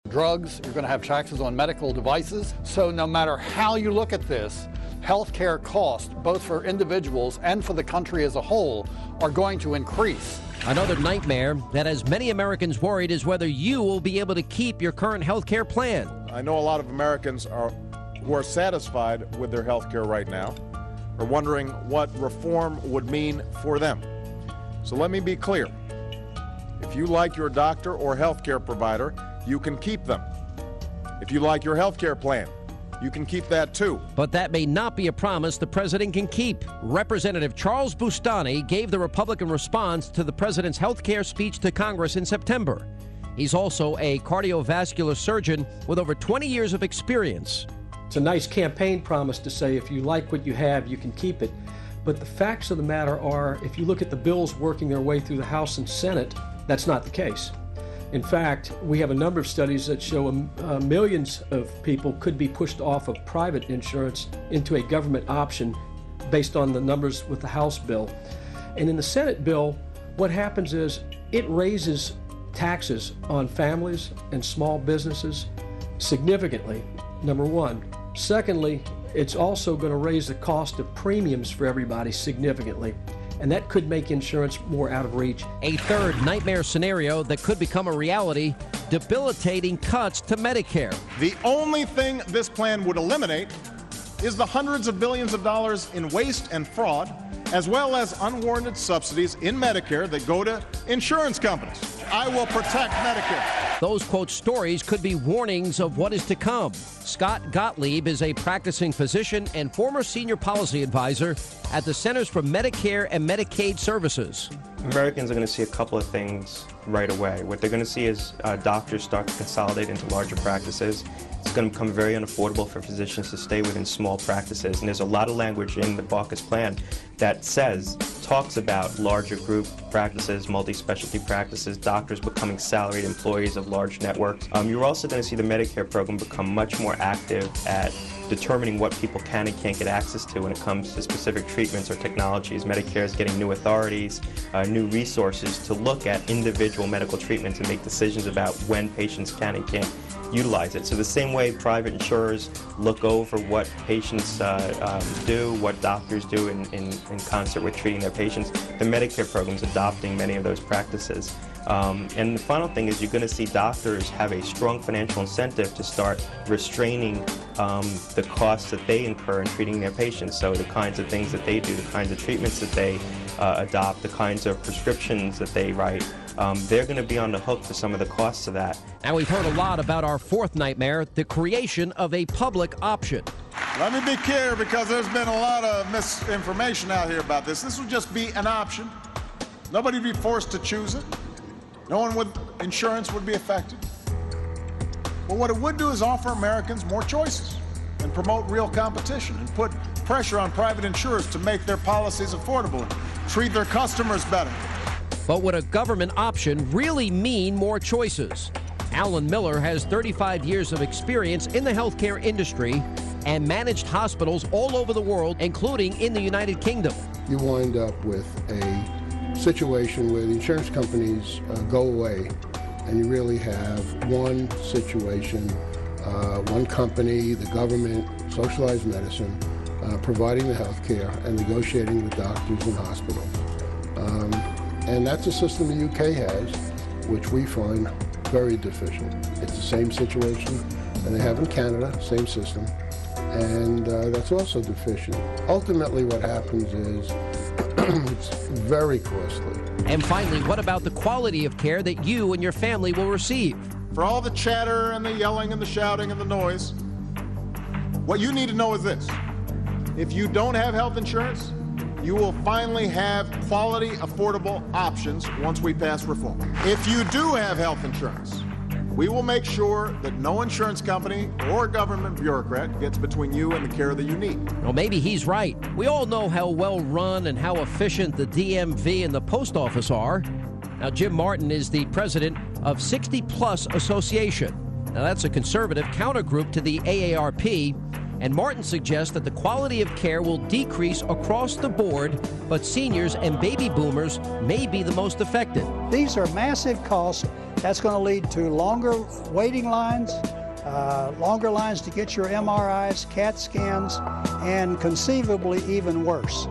drugs, you're going to have taxes on medical devices. So no matter how you look at this, healthcare costs, both for individuals and for the country as a whole, are going to increase. Another nightmare that has many Americans worried is whether you will be able to keep your current health care plan. I know a lot of Americans who are satisfied with their health care right now are wondering what reform would mean for them. So let me be clear. If you like your doctor or health care provider, you can keep them. If you like your health care plan, you can keep that too. But that may not be a promise the president can keep. Representative Charles Bustani gave the Republican response to the president's health care speech to Congress in September. He's also a cardiovascular surgeon with over 20 years of experience. It's a nice campaign promise to say if you like what you have, you can keep it. But the facts of the matter are, if you look at the bills working their way through the House and Senate, that's not the case. In fact, we have a number of studies that show millions of people could be pushed off of private insurance into a government option based on the numbers with the House bill. And in the Senate bill, what happens is it raises taxes on families and small businesses significantly, number one. Secondly, it's also going to raise the cost of premiums for everybody significantly. And that could make insurance more out of reach. A third nightmare scenario that could become a reality, debilitating cuts to Medicare. The only thing this plan would eliminate is the hundreds of billions of dollars in waste and fraud, as well as unwarranted subsidies in Medicare that go to insurance companies. I will protect Medicare. Those, quote, stories could be warnings of what is to come. Scott Gottlieb is a practicing physician and former senior policy advisor at the Centers for Medicare and Medicaid Services. Americans are going to see a couple of things right away. What they're going to see is doctors start to consolidate into larger practices. It's going to become very unaffordable for physicians to stay within small practices. And there's a lot of language in the Baucus plan that talks about larger group practices, multi-specialty practices, doctors becoming salaried employees of large networks. You're also going to see the Medicare program become much more active at determining what people can and can't get access to when it comes to specific treatments or technologies. Medicare is getting new authorities, new resources to look at individual medical treatments and make decisions about when patients can and can't utilize it. So the same way private insurers look over what patients do, what doctors do in concert with treating their patients, the Medicare program is adopting many of those practices. And the final thing is you're going to see doctors have a strong financial incentive to start restraining the costs that they incur in treating their patients. So the kinds of things that they do, the kinds of treatments that they adopt, the kinds of prescriptions that they write, they're going to be on the hook for some of the costs of that. And we've heard a lot about our fourth nightmare, the creation of a public option. Let me be clear, because there's been a lot of misinformation out here about this. This would just be an option. Nobody would be forced to choose it. No one with insurance would be affected. But what it would do is offer Americans more choices and promote real competition and put pressure on private insurers to make their policies affordable and treat their customers better. But would a government option really mean more choices? Alan Miller has 35 years of experience in the healthcare industry and managed hospitals all over the world, including in the United Kingdom. You wind up with a situation where the insurance companies go away, and you really have one situation, one company, the government, socialized medicine, providing the health care and negotiating with doctors and hospitals. And that's a system the UK has, which we find very deficient. It's the same situation that they have in Canada, same system, and that's also deficient. Ultimately what happens is it's very costly. And finally, what about the quality of care that you and your family will receive? For all the chatter and the yelling and the shouting and the noise, what you need to know is this. If you don't have health insurance, you will finally have quality, affordable options once we pass reform. If you do have health insurance, we will make sure that no insurance company or government bureaucrat gets between you and the care that you need. Well, maybe he's right. We all know how well run and how efficient the DMV and the post office are. Now, Jim Martin is the president of 60 Plus Association. Now, that's a conservative countergroup to the AARP. And Martin suggests that the quality of care will decrease across the board, but seniors and baby boomers may be the most affected. These are massive costs That's going to lead to longer waiting lines, longer lines to get your MRIs, CAT scans, and conceivably even worse.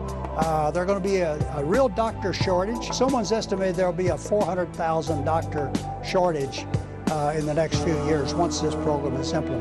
There's going to be a real doctor shortage. Someone's estimated there'll be a 400,000 doctor shortage in the next few years once this program is implemented.